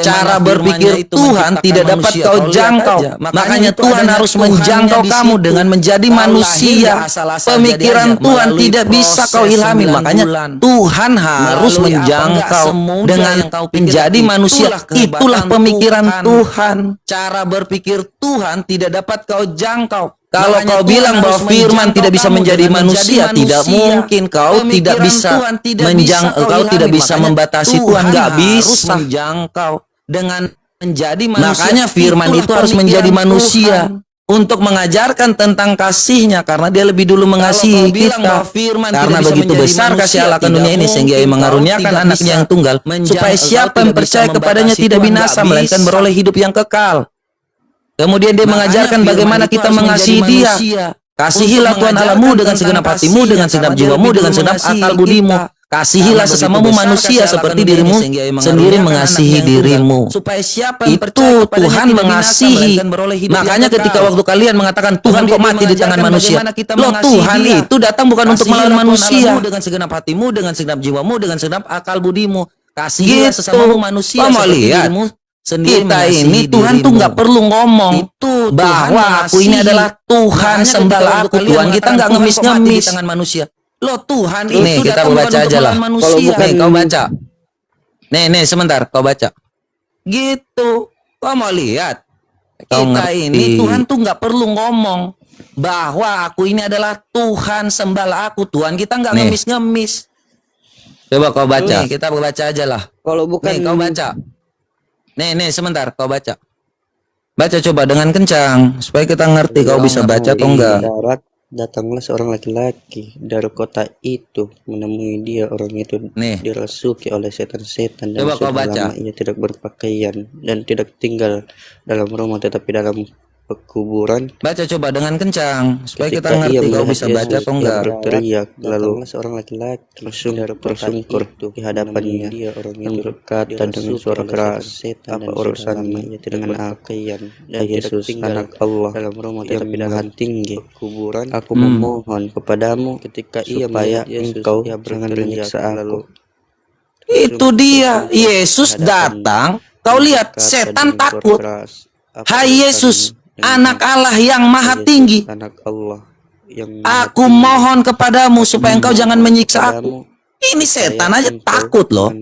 Cara berpikir Tuhan tidak dapat kau jangkau. Makanya Tuhan harus menjangkau kamu dengan menjadi manusia. Pemikiran Tuhan tidak bisa kau ilhami. Makanya Tuhan harus menjangkau dengan menjadi manusia. Itulah pemikiran Tuhan. Cara berpikir Tuhan tidak dapat kau jangkau. Kalau kau bilang bahwa firman tidak bisa menjadi manusia, tidak mungkin. Kau tidak bisa kau tidak bisa membatasi Tuhan, nggak bisa menjangkau dengan menjadi manusia. Makanya firman itu harus menjadi manusia untuk mengajarkan tentang kasihnya, karena dia lebih dulu mengasihi kita. Karena begitu besar kasih Allah ke dunia ini sehingga Ia mengaruniakan anaknya yang tunggal, supaya siapa yang percaya kepadanya tidak binasa melainkan beroleh hidup yang kekal. Kemudian dia mengajarkan bagaimana kita mengasihi dia. Kasihilah Tuhan Allahmu dengan segenap hatimu, dengan segenap jiwamu, dengan segenap akal budimu. Kasihilah sesamamu manusia seperti dirimu sendiri mengasihi dirimu. Itu Tuhan mengasihi. Makanya ketika waktu kalian mengatakan Tuhan kok mati di tangan manusia, loh Tuhan itu datang bukan untuk melawan manusia. Dengan segenap hatimu, dengan segenap jiwamu, dengan segenap akal budimu. Kasihilah sesamamu manusia seperti dirimu sendiri. Kita ini Tuhan tuh nggak perlu ngomong itu bahwa aku ini adalah Tuhan, sembahlah aku. Tuhan kita nggak ngemis-ngemis tangan manusia. Loh Tuhan ini kita baca aja lah. Kalau bukan kau baca. Nih sebentar kau baca. Gitu. Kau mau lihat? Kita ini Tuhan tuh nggak perlu ngomong bahwa aku ini adalah Tuhan, sembahlah aku. Tuhan kita nggak ngemis-ngemis. Coba kau baca. Nih, kita baca aja lah. Kalau bukan kau baca. Nih sebentar kau baca. Baca coba dengan kencang supaya kita ngerti kau bisa baca atau enggak. Darat datanglah seorang laki-laki dari kota itu, menemui dia. Orang itu dirasuki oleh setan-setan dan coba kau baca. Ia tidak berpakaian dan tidak tinggal dalam rumah tetapi dalam kuburan. Baca coba dengan kencang supaya kita ngerti kau bisa baca atau enggak. Berteriak, lalu seorang laki-laki tersungkur di hadapannya. Dia orang yang berkata dengan suara keras, apa urusanmu dengan aku? Dan Yesus anak Allah dalam rumah tetapi dalam tinggi kuburan. Aku memohon kepadamu ketika ia supaya engkau jangan menyiksa aku. Itu dia, Yesus datang. Kau lihat setan takut. Hai Yesus, Anak Allah yang maha tinggi, aku mohon kepadamu supaya engkau jangan menyiksa aku. Ini setan aja takut loh.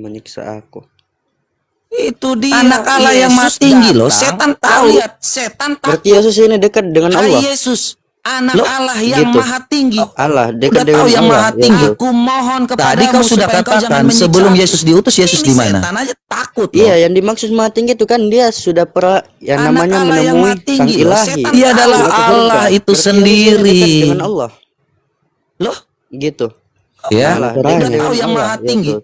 Itu dia, anak Allah yang maha tinggi loh. Setan tahu. Lihat, setan takut. Berarti Yesus ini dekat dengan Allah. Yesus, anak Allah yang maha tinggi. Allah dekat dengan Allah. Yang maha tinggi. Aku mohon kepadamu. Tadi kau sudah katakan sebelum Yesus diutus, Yesus di mana? Setan aja takut. Iya, yang dimaksud maha tinggi itu kan dia sudah pernah yang namanya menemui Sang Ilahi. Dia adalah Allah itu sendiri. Dengan Allah. Loh, gitu. Ya, tahu yang maha tinggi.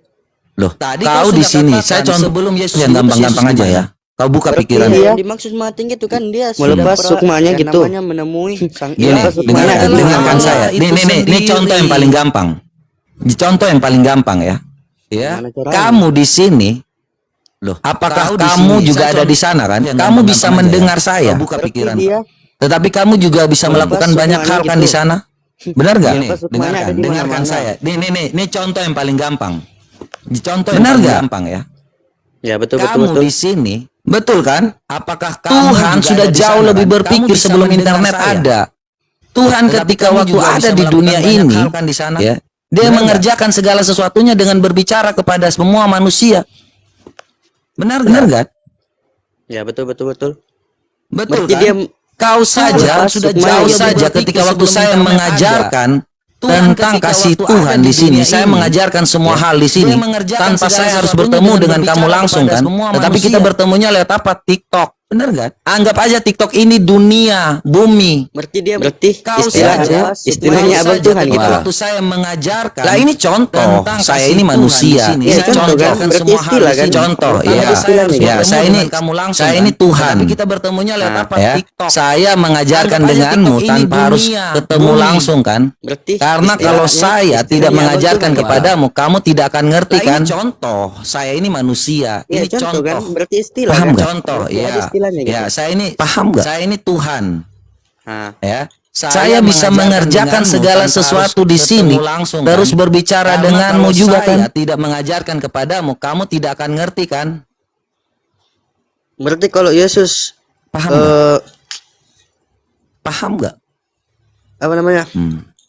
Loh, tadi kau di sini. Saya contoh sebelum Yesus yang gampang-gampang aja ya. Kau buka pikiran. Yang dimaksud maha tinggi itu kan dia melepas sukmanya gitu. Namanya menemui Sang Ilahi. Dengarkan saya. Ini contoh yang paling gampang. Contoh yang paling gampang ya. Ya. Kamu di sini. Loh, apakah kamu juga ada di sana kan? Kamu bisa mendengar saya. Buka pikiran. Tetapi kamu juga bisa melakukan banyak hal kan di sana? Benar nggak? Dengarkan saya. Ini contoh yang paling gampang. Contoh yang paling gampang ya. Ya betul. Kamu di sini. Betul kan? Apakah Tuhan sudah jauh lebih berpikir sebelum internet ada? Tuhan ketika waktu ada di dunia ini, ya, dia mengerjakan segala sesuatunya dengan berbicara kepada semua manusia. Benar kan? Ya betul. Betul Berarti kan? Dia kau saja sudah jauh saja ketika waktu saya mengajarkan tentang kasih Tuhan di sini. Saya mengajarkan semua hal di sini tanpa saya harus bertemu dengan kamu langsung kan. Tetapi kita bertemunya lewat apa? TikTok. Benar kan? Anggap aja TikTok ini dunia, bumi. Berarti kau istilahnya abang Tuhan gitu. Waktu saya mengajarkan. Lah ini contoh. Saya ini manusia. Iya, contoh kan semua hal kan. Contoh. Ya, saya ini Tuhan. Tapi kita bertemunya lewat apa? TikTok. Saya mengajarkan denganmu tanpa harus ketemu langsung kan. Karena kalau saya tidak mengajarkan kepadamu, kamu tidak akan ngerti kan. Contoh. Saya ini manusia. Ini contoh. Berarti istilah. Paham nggak? Contoh. Ya, saya ini paham nggak? Saya ini Tuhan. Ya, saya bisa mengerjakan segala sesuatu di sini, terus berbicara denganmu juga kan. Saya tidak mengajarkan kepadamu, kamu tidak akan ngerti kan? Berarti kalau Yesus Paham nggak? Paham nggak? apa namanya?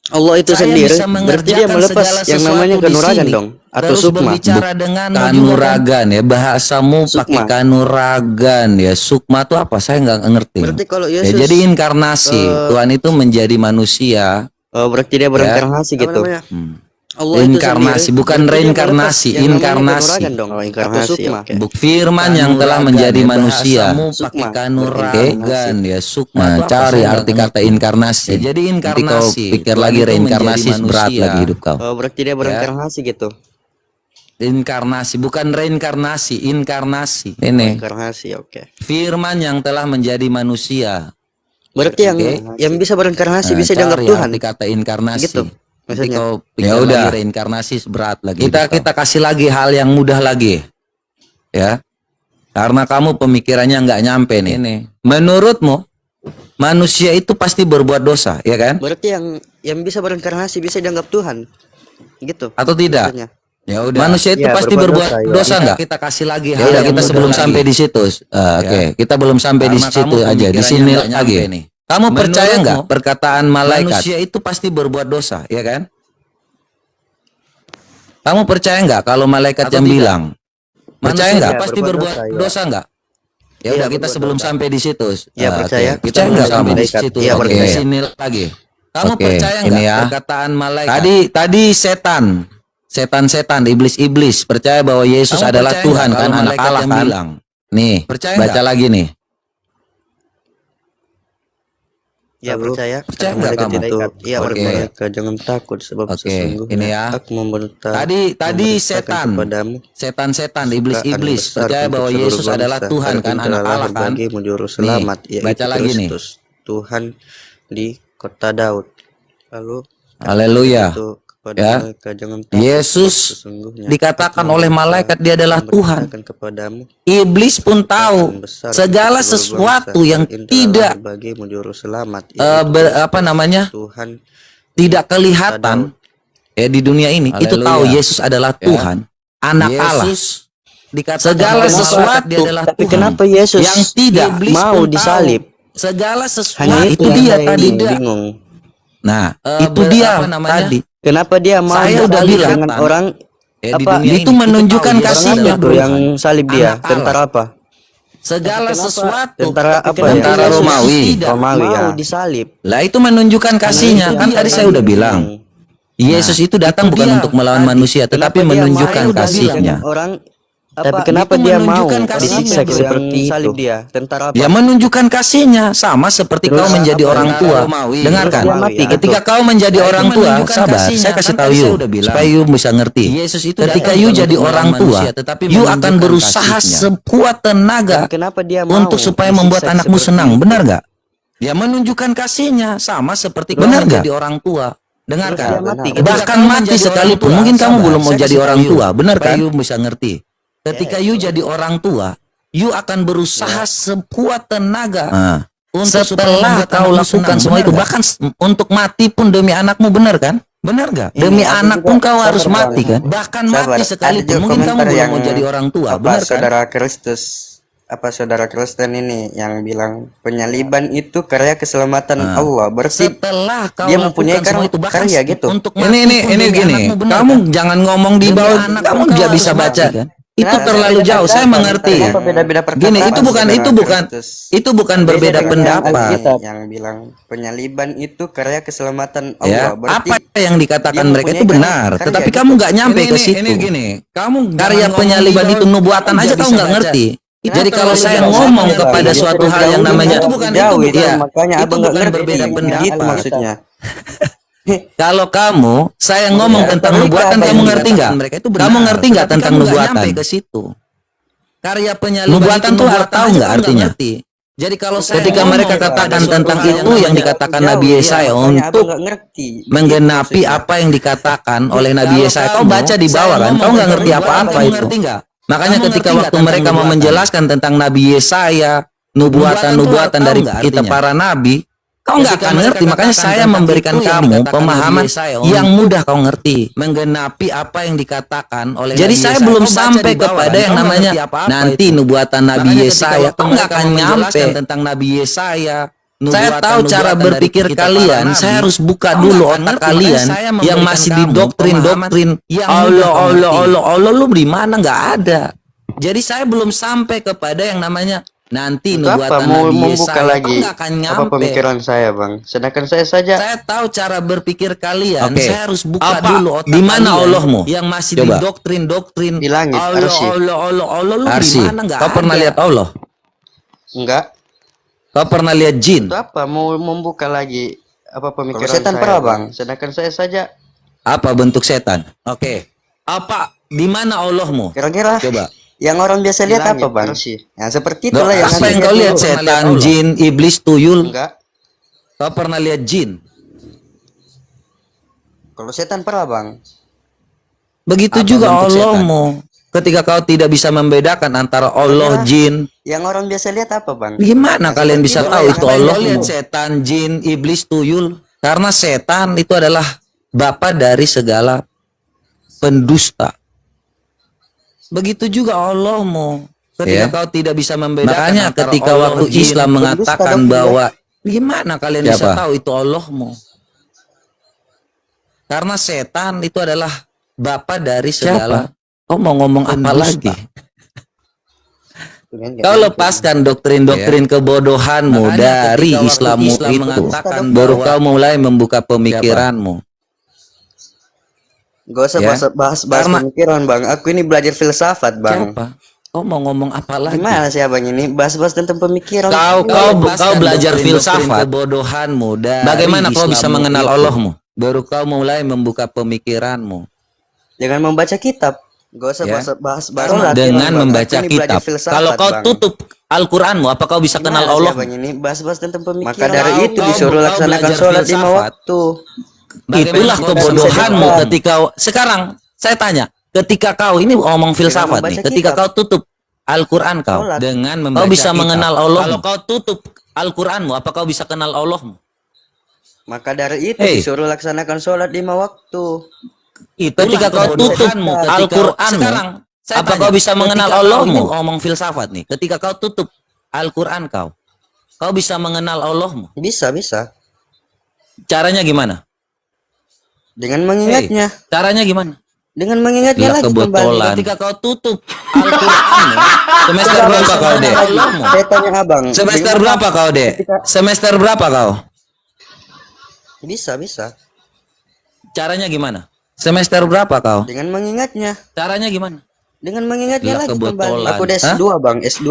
Allah itu Saya sendiri, bisa berarti dia mengerjakan melepas segala yang sesuatu namanya di kanuragan sini. dong, atau Terus sukma. berbicara dengan kanuragan ya, bahasamu pakai Sukma. kanuragan ya. Sukma itu apa? Saya nggak ngerti. Berarti kalau Ya, Yesus jadi inkarnasi, Tuhan itu menjadi manusia. berarti dia bereinkarnasi Ya. gitu. Allah Inkarnasi, bukan reinkarnasi, inkarnasi. Dong. Oh, inkarnasi. Firman yang telah menjadi manusia. Sukma. Pakai kanuragan ya, sukma. Nah, cari arti kata inkarnasi. Ya, jadi inkarnasi. Nanti kau pikir lagi reinkarnasi berat lagi hidup kau. Oh, berarti dia bereinkarnasi gitu. Inkarnasi, bukan reinkarnasi, inkarnasi. Ini. Inkarnasi, oke. Firman yang telah menjadi manusia. Berarti yang bisa bereinkarnasi bisa dianggap Tuhan. Arti kata inkarnasi. Gitu. Maksudnya. Ya udah, reinkarnasi berat lagi. Kita kasih lagi hal yang mudah lagi. Ya. Karena kamu pemikirannya nggak nyampe nih. Menurutmu manusia itu pasti berbuat dosa, ya kan? Berarti yang bisa bereinkarnasi bisa dianggap Tuhan. Gitu. Atau tidak? Maksudnya. Ya udah. Manusia itu pasti berbuat dosa nggak? Kita kasih lagi hal yang kita sebelum sampai di situ. Oke, kita belum sampai di situ aja. Di sini lagi nih. Kamu percaya nggak perkataan malaikat? Manusia itu pasti berbuat dosa, ya kan? Kamu percaya nggak kalau malaikat yang bilang? Percaya nggak? Pasti berbuat dosa nggak? Ya udah, kita sebelum sampai di situ. Ya percaya. Kita belum sampai di situ. Ya Oke, percaya. sini lagi. Kamu percaya nggak perkataan malaikat? Tadi setan, iblis percaya bahwa Yesus adalah Tuhan kan, anak Allah kan? Nih, baca lagi nih. Ya percaya. Percaya nggak kamu? Iya percaya. Jangan takut sebab sesungguhnya ini ya. aku memberitahu. Tadi setan, iblis percaya bahwa Yesus adalah Tuhan kan, anak Allah kan? Bagimu juru selamat, Nih, baca lagi nih. Tuhan di kota Daud. Lalu haleluya. Ya, Yesus dikatakan oleh malaikat dia adalah Tuhan. Iblis pun tahu segala sesuatu yang tidak tidak kelihatan di dunia ini. Itu tahu Yesus adalah Tuhan, anak Allah. Segala sesuatu tapi kenapa Yesus yang tidak mau disalib? Segala sesuatu Hanya itu dia tadi bingung. Nah, itu dia tadi. Kenapa dia mau saya udah bilang dengan orang itu menunjukkan kasihnya tuh yang salib dia? Tentara apa? Segala sesuatu. Tentara apa? Tentara Romawi. Romawi ya. Disalib. Lah itu menunjukkan kasihnya. Kan tadi saya udah bilang. Yesus itu datang bukan untuk melawan manusia, tetapi menunjukkan kasihnya. Orang tapi kenapa dia mau disiksa seperti itu? Dia tentara apa? Ya menunjukkan kasihnya, sama seperti kau menjadi orang tua. Dengarkan, ketika kau menjadi orang tua, sabar, saya kasih tahu you supaya you bisa ngerti. Ketika you jadi orang tua, you akan berusaha sekuat tenaga untuk supaya membuat anakmu senang, benar gak? Ya menunjukkan kasihnya, sama seperti kau menjadi orang tua. Dengarkan, bahkan mati sekalipun, mungkin kamu belum mau jadi orang tua, benar kan? You bisa ngerti. Ketika you jadi orang tua, you akan berusaha sekuat tenaga setelah kau lakukan semua itu, bahkan untuk mati pun demi anakmu, benar kan? Benar gak? Demi anak pun kau harus mati kan? Bahkan mati sekalipun, mungkin kamu belum mau jadi orang tua, benar kan? Saudara Kristen ini yang bilang penyaliban itu karya keselamatan Allah. Berarti setelah kau dia mempunyai karya gitu. Ini gini, kamu jangan ngomong di bawah, kamu nggak bisa baca kan? Itu terlalu jauh. Saya mengerti. Gini, itu bukan berbeda pendapat. Yang bilang penyaliban itu karya keselamatan Allah. Apa yang dikatakan mereka itu benar, tetapi kamu nggak nyampe ke situ. Gini, kamu karya penyaliban itu nubuatan aja kamu nggak ngerti. Jadi kalau saya ngomong kepada suatu hal yang namanya itu bukan berbeda pendapat maksudnya. Kalau saya ngomong tentang nubuatan, kamu ngerti nggak? Kamu ngerti nggak tentang nubuatan? Ke situ. Karya penyaliban nubuatan tuh tahu nggak artinya? Jadi kalau ketika mereka katakan tentang itu yang dikatakan Nabi Yesaya untuk menggenapi apa yang dikatakan oleh Nabi Yesaya, kau baca di bawah kan? Kau nggak ngerti apa-apa itu. Makanya ketika waktu mereka mau menjelaskan tentang Nabi Yesaya, nubuatan-nubuatan dari kita para nabi, Kau nggak akan ngerti, makanya saya memberikan kamu pemahaman yang mudah kau ngerti, menggenapi apa yang dikatakan oleh. Jadi saya belum sampai kepada yang namanya nanti nubuatan Nabi Yesaya. Kau nggak akan nyampe tentang Nabi Yesaya. Saya tahu cara berpikir kalian. Saya harus buka dulu otak kalian yang masih di doktrin-doktrin Allah. Lu di mana? Nggak ada. Jadi saya belum sampai kepada yang namanya nanti nubuatan mau Nabi membuka Yesaya. lagi Nggak akan nyampe. apa pemikiran saya, Bang? Sedangkan saya saja Tahu cara berpikir kalian. Oke. Saya harus buka Apa? dulu otak Di mana kalian Allahmu? yang masih Coba. di doktrin-doktrin Di langit, arsy. Allah. Lu di Arsy. mana? Nggak Kau pernah ada. lihat Allah? Enggak. Kau pernah lihat jin? Itu apa? Mau membuka lagi apa pemikiran setan saya, pernah, Bang? Sedangkan saya saja Apa bentuk setan? Oke. Apa? Di mana Allahmu? kira-kira Coba. yang orang biasa lihat apa, Bang? Yang seperti Loh, itulah yang apa yang kau lihat? Setan, jin, iblis, tuyul? Enggak. Kau pernah lihat jin? Kalau setan pernah, Bang. Begitu Apa juga bentuk Allahmu. Ketika kau tidak bisa membedakan antara Allah, jin, Yang orang biasa lihat apa, Bang? gimana kalian bisa seperti tahu itulah itu yang Allah? kau lihat Setan, jin, iblis, tuyul. Karena setan itu adalah bapa dari segala pendusta. Begitu juga Allahmu. Ketika kau tidak bisa membedakan. Makanya ketika waktu Islam mengatakan bahwa gimana kalian bisa tahu itu Allahmu? Karena setan itu adalah bapa dari segala. Kau mau ngomong apa lagi? Kau lepaskan doktrin-doktrin kebodohanmu dari Islammu itu. Baru kau mulai membuka pemikiranmu. Gak usah bahas pemikiran, Bang. Aku ini belajar filsafat, Bang. Siapa? Kau mau ngomong apa lagi? Gimana sih, Abang ini? Bahas-bahas tentang pemikiran. Kau belajar filsafat. Kebodohanmu. Bagaimana kau bisa mengenal Allahmu? Baru kau mulai membuka pemikiranmu. Jangan membaca kitab. Gak usah bahas dengan membaca kitab. Kalau kau tutup Al-Quranmu, apa kau bisa kenal Allah? Ini bahas-bahas tentang pemikiran. Maka dari itu disuruh laksanakan sholat 5 waktu. Itulah kebodohanmu ketika sekarang saya tanya, ketika kau ini ngomong filsafat nih, ketika kau tutup Al-Quran kau dengan membaca kau bisa mengenal Allah. Kalau kau tutup Al-Quranmu, apa kau bisa kenal Allahmu? Maka dari itu disuruh laksanakan sholat 5 waktu. Ketika kau tutup Al-Quran sekarang, apa kau bisa mengenal Allahmu? Ngomong filsafat nih, ketika kau tutup Al-Quran kau bisa mengenal Allahmu? Bisa. Caranya gimana? Dengan mengingatnya. Caranya gimana? Dengan mengingatnya lagi kebetulan. Ketika kau tutup Al-Quran, semester berapa kau, Dek? Saya tanya Abang. Semester berapa kau, Dek? Semester berapa kau? Bisa. Caranya gimana? Semester berapa kau? Dengan mengingatnya. Caranya gimana? Dengan mengingatnya lagi kebetulan. Aku udah S2, Bang. S2.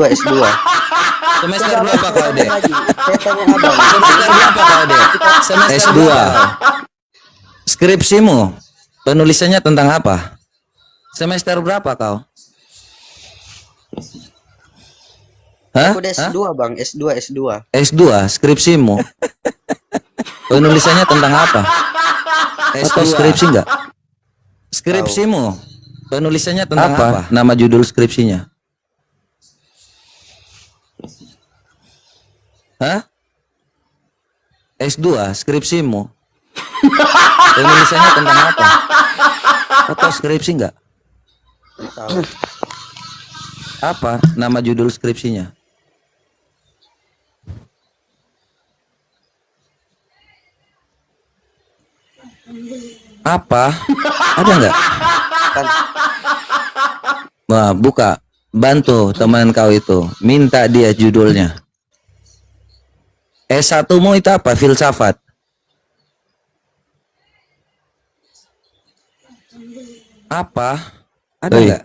Semester berapa kau, Dek? Saya tanya Abang. Semester berapa kau, Dek? Semester S2. Skripsimu penulisannya tentang apa? Semester berapa kau? Aku udah S2, Bang. S2. S2, skripsimu penulisannya tentang apa? Atau skripsi enggak? Skripsimu penulisannya tentang apa? Nama judul skripsinya? S2, skripsimu penulisannya tentang apa? Atau skripsi enggak? Tahu. Apa nama judul skripsinya? Apa? Ada enggak? Wah, buka. Bantu teman kau itu. Minta dia judulnya. S1-mu itu apa? Filsafat. Apa? Ada enggak?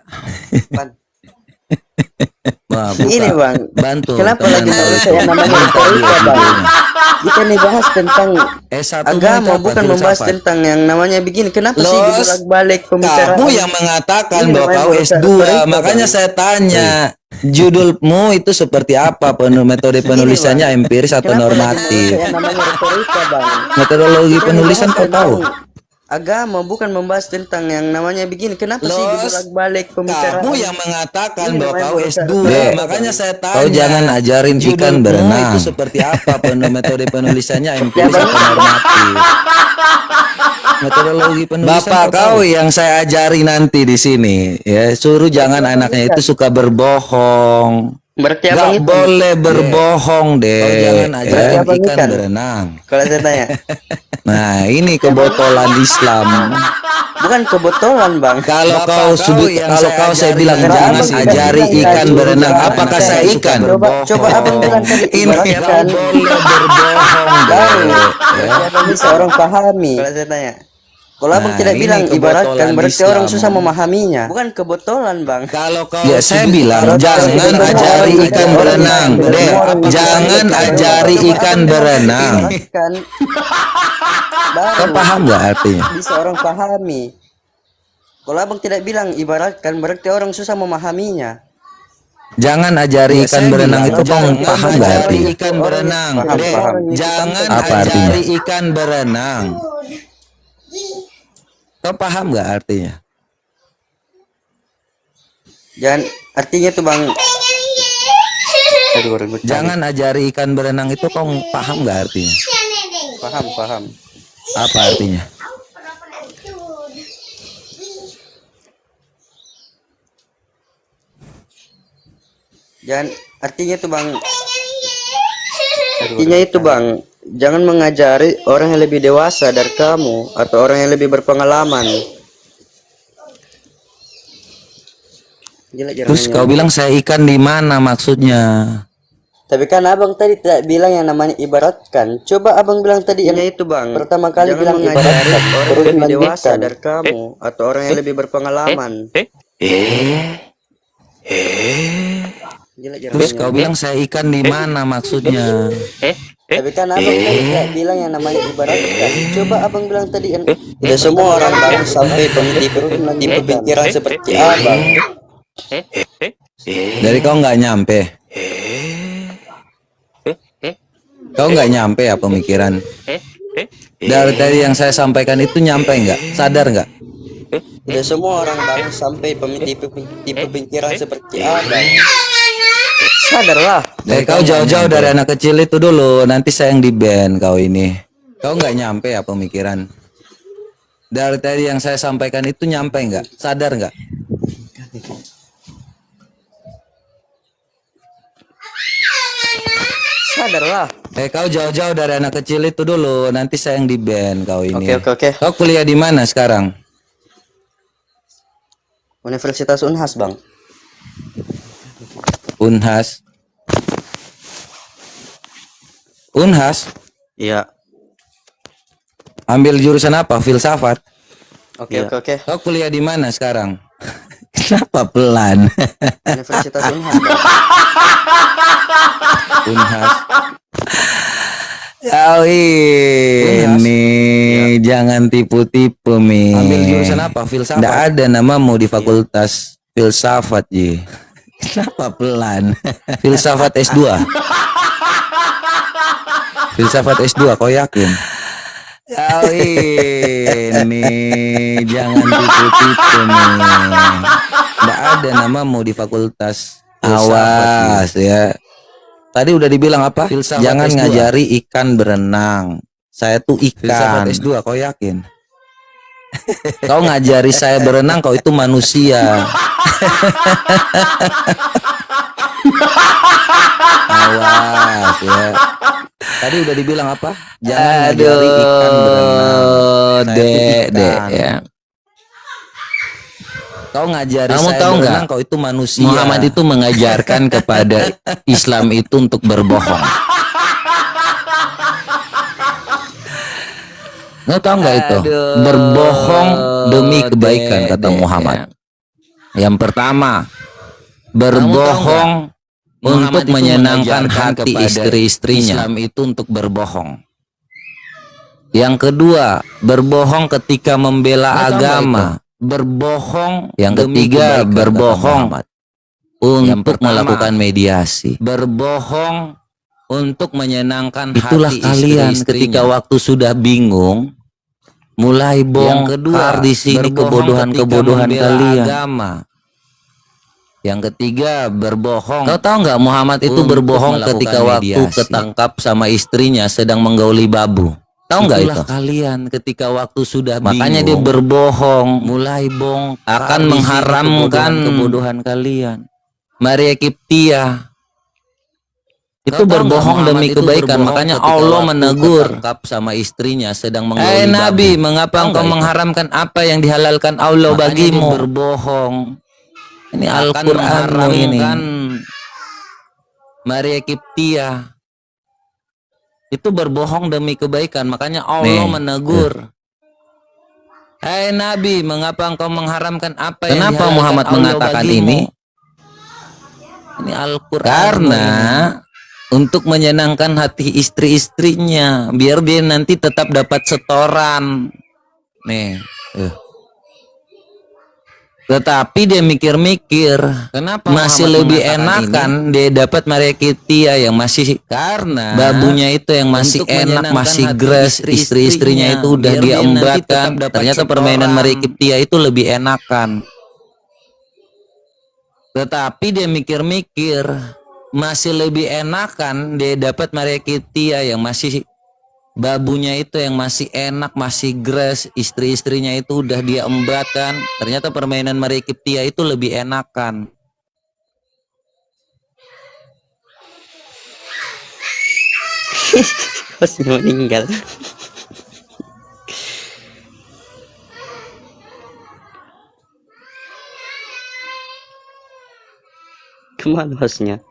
Wah, ini Bang, bantu. Kenapa lagi saya namanya retorika, Bang? Kita nih bahas tentang agama, bukan membahas tentang yang namanya begini. Kenapa sih bolak-balik pembicaraan? Kamu yang mengatakan bahwa kau S2, makanya saya tanya. Judulmu itu seperti apa? Metode penulisannya empiris atau normatif? Namanya retorika, Bang. Metodologi penulisan kau tahu? agama, bukan membahas tentang yang namanya begini. Kenapa sih bolak-balik pembicaraan? Kamu yang mengatakan Ini bahwa namanya kau berusaha. S2, makanya saya tanya. Kau jangan ajarin ikan Judulmu berenang. itu Itu seperti apa metode penulisannya empiris atau normatif? Metodologi penulisan. Bapak kau yang saya ajari nanti di sini, ya suruh jangan anaknya itu suka berbohong. Berarti Gak abang itu boleh berbohong deh. Kau jangan ajarin ikan ikan berenang. kalau saya tanya. Nah, ini kebotolan Islam. Bukan kebotolan, Bang. Kalau kau saya bilang jangan ajari ikan berenang, apakah saya ikan? Coba abang bilang tadi Ini ibaratkan boleh berbohong deh. abang bisa orang pahami. Kalau saya tanya. Kalau abang tidak ini bilang ibaratkan kebotolan berarti Islam. orang susah memahaminya. Bukan kebotolan, Bang. Kalau kau saya bilang jangan ajari ikan berenang, deh. Jangan ajari ikan berenang. Kau paham nggak artinya? Bisa orang pahami. Kalau abang tidak bilang ibaratkan berarti orang susah memahaminya. Jangan ajari ikan berenang itu kau paham nggak artinya? Ikan berenang, Paham. jangan Apa ajari ikan berenang. Kau paham nggak artinya? Jangan artinya tuh, Bang. Aduh, Jangan ajari ikan berenang itu kau paham nggak artinya? paham. Apa artinya? Jangan artinya tuh, Bang. Artinya itu, Bang, jangan mengajari orang yang lebih dewasa dari kamu atau orang yang lebih berpengalaman. Terus kau bilang saya ikan di mana maksudnya? Tapi kan abang tadi tidak bilang yang namanya ibaratkan. Coba abang bilang tadi yang itu, Bang. Pertama kali bilang mengajari orang yang lebih dewasa dari kamu atau orang yang lebih berpengalaman. Terus kau bilang saya ikan di mana maksudnya? Tapi kan abang tadi tidak bilang yang namanya ibaratkan. Coba abang bilang tadi yang tidak semua orang baru sampai tipe pikiran seperti abang. Dari kau nggak nyampe. Kau nggak nyampe ya pemikiran. Dari tadi yang saya sampaikan itu nyampe nggak? Sadar nggak? Tidak semua orang baru sampai tipe pikiran seperti abang. Sadarlah. Kau jauh-jauh dari anak kecil itu dulu. Nanti saya yang di-ban kau ini. Kau nggak nyampe ya pemikiran. Dari tadi yang saya sampaikan itu nyampe nggak? Sadar nggak? Sadarlah. Kau jauh-jauh dari anak kecil itu dulu. Nanti saya yang di-ban kau ini. Oke. Kau kuliah di mana sekarang? Universitas Unhas, Bang. Unhas. Unhas? Iya. Ambil jurusan apa? Filsafat. Oke. Kau kuliah di mana sekarang? Kenapa pelan? Universitas Unhas, Bang. Unhas. Kau ini jangan tipu-tipu, Mi. Ambil jurusan apa? Filsafat. Nggak ada namamu di fakultas filsafat, Ji. Kenapa pelan? Filsafat S2. Filsafat S2, kau yakin? Kau ini jangan tipu-tipu, Mi. Nggak ada namamu di fakultas filsafat. Awas ya. Tadi udah dibilang apa? Filsafat jangan S2. Ngajari ikan berenang. Saya tuh ikan. Filsafat S2, kau yakin? Kau ngajari saya berenang, kau itu manusia. Awas ya. Tadi udah dibilang apa? Jangan ngajari ikan berenang. Dek ya. Kau ngajari Kamu saya tahu berenang, nggak? kau itu manusia. Muhammad itu mengajarkan kepada Islam itu untuk berbohong. Nggak tahu nggak itu? Berbohong demi kebaikan, kata Muhammad. Yang pertama, berbohong untuk menyenangkan hati istri-istrinya. Islam itu untuk berbohong. Yang kedua, berbohong ketika membela agama. Berbohong. Yang ketiga, berbohong untuk melakukan mediasi. Berbohong untuk menyenangkan Itulah hati kalian istri-istrinya. ketika waktu sudah bingung, mulai bongkar di sini kebodohan-kebodohan kalian. Agama. Yang ketiga, berbohong. Kau tahu nggak Muhammad itu berbohong ketika waktu ketangkap sama istrinya sedang menggauli babu? Tahu nggak itu? Kalian ketika waktu sudah bingung, makanya dia berbohong, mulai akan mengharamkan kebodohan kalian. Maria Kiptia itu berbohong demi kebaikan, makanya Allah menegur sama istrinya sedang menggauli babu. Nabi, mengapa engkau mengharamkan apa yang dihalalkan Allah bagimu? Berbohong. Ini Al-Quran ini. Maria Kiptia itu berbohong demi kebaikan, makanya Allah menegur. Nabi, mengapa engkau mengharamkan apa yang dihalalkan Allah bagimu? Kenapa Muhammad mengatakan ini? Ini Al-Quran. Karena untuk menyenangkan hati istri-istrinya, biar dia nanti tetap dapat setoran. Tetapi dia mikir-mikir, kenapa masih lebih enakan dia dapat Maria Kiptia yang masih, karena babunya itu yang masih enak, masih gres, istri-istrinya itu udah dia embatkan. Ternyata permainan Maria Kiptia itu lebih enakan. Tetapi dia mikir-mikir, masih lebih enakan dia dapat Maria Kiptia yang masih, babunya itu yang masih enak, masih gres, istri-istrinya itu udah dia embatkan. Ternyata permainan Maria Kiptia itu lebih enakan. Masih meninggal. Kemana hostnya?